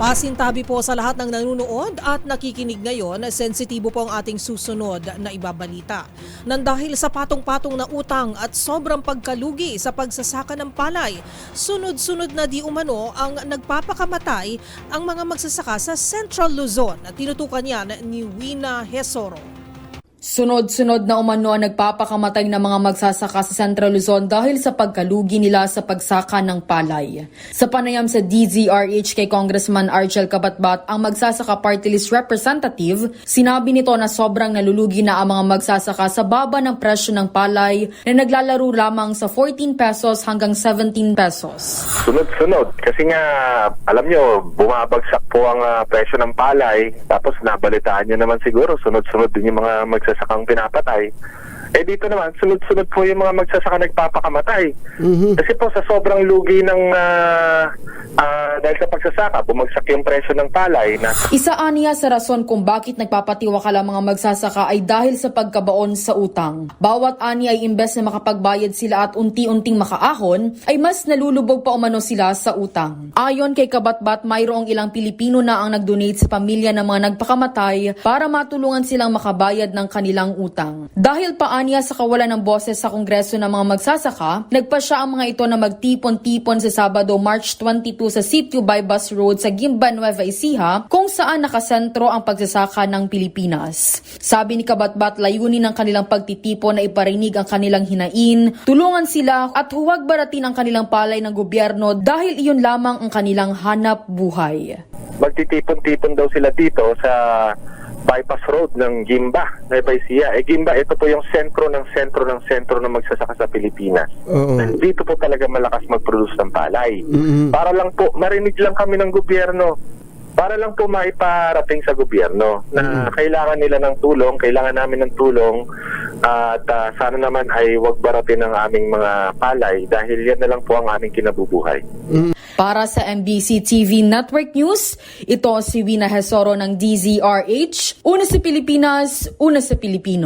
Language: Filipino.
Pasintabi po sa lahat ng nanonood at nakikinig ngayon, sensitibo po ang ating susunod na ibabalita. Nang dahil sa patong-patong na utang at sobrang pagkalugi sa pagsasaka ng palay, sunod-sunod na di umano ang nagpapakamatay ang mga magsasaka sa Central Luzon. Tinutukan yan ni Wina Hesoro. Sunod-sunod na umano ang nagpapakamatay ng mga magsasaka sa Central Luzon dahil sa pagkalugi nila sa pagsaka ng palay. Sa panayam sa DZRH kay Congressman Archel Cabatbat, ang magsasaka party list representative, sinabi nito na sobrang nalulugi na ang mga magsasaka sa baba ng presyo ng palay na naglalaro lamang sa 14 pesos hanggang 17 pesos. Sunod-sunod. Kasi nga, alam nyo, bumabagsak po ang presyo ng palay. Tapos nabalitaan nyo naman siguro, sunod-sunod din yung mga magsasakang pinapatay. Eh dito naman, sunod-sunod po yung mga magsasaka nagpapakamatay. Kasi po sa sobrang lugi ng dahil sa pagsasaka, bumagsak yung presyo ng palay. Isa aniya sa rason kung bakit nagpapatiwakal ang mga magsasaka ay dahil sa pagkabaon sa utang. Bawat ani ay imbes na makapagbayad sila at unti-unting makaahon, ay mas nalulubog pa umano sila sa utang. Ayon kay Cabatbat, mayroong ilang Pilipino na ang nag-donate sa pamilya ng mga nagpakamatay para matulungan silang makabayad ng kanilang utang. Dahil pa aniya sa kawalan ng boses sa Kongreso ng mga magsasaka, nagpasya ang mga ito na magtipon-tipon sa Sabado, March 22 sa Sitio Baybas Road sa Gimba, Nueva Ecija, kung saan nakasentro ang pagsasaka ng Pilipinas. Sabi ni Cabatbat, layunin ng kanilang pagtitipon na iparinig ang kanilang hinain, tulungan sila at huwag baratin ang kanilang palay ng gobyerno dahil iyon lamang ang kanilang hanap buhay. Magtitipon-tipon daw sila dito sa Bypass Road ng Gimba, Nueva Ecija. Gimba, ito po yung sentro ng magsasaka sa Pilipinas. Dito po talaga malakas mag-produce ng palay. Para lang po, marinig lang kami ng gobyerno. Para lang po maiparating sa gobyerno na kailangan nila ng tulong, kailangan namin ng tulong at sana naman ay wag baratin ang aming mga palay dahil yan na lang po ang aming kinabubuhay. Para sa MBC TV Network News, ito si Wina Hesoro ng DZRH. Una sa Pilipinas, una sa Pilipino.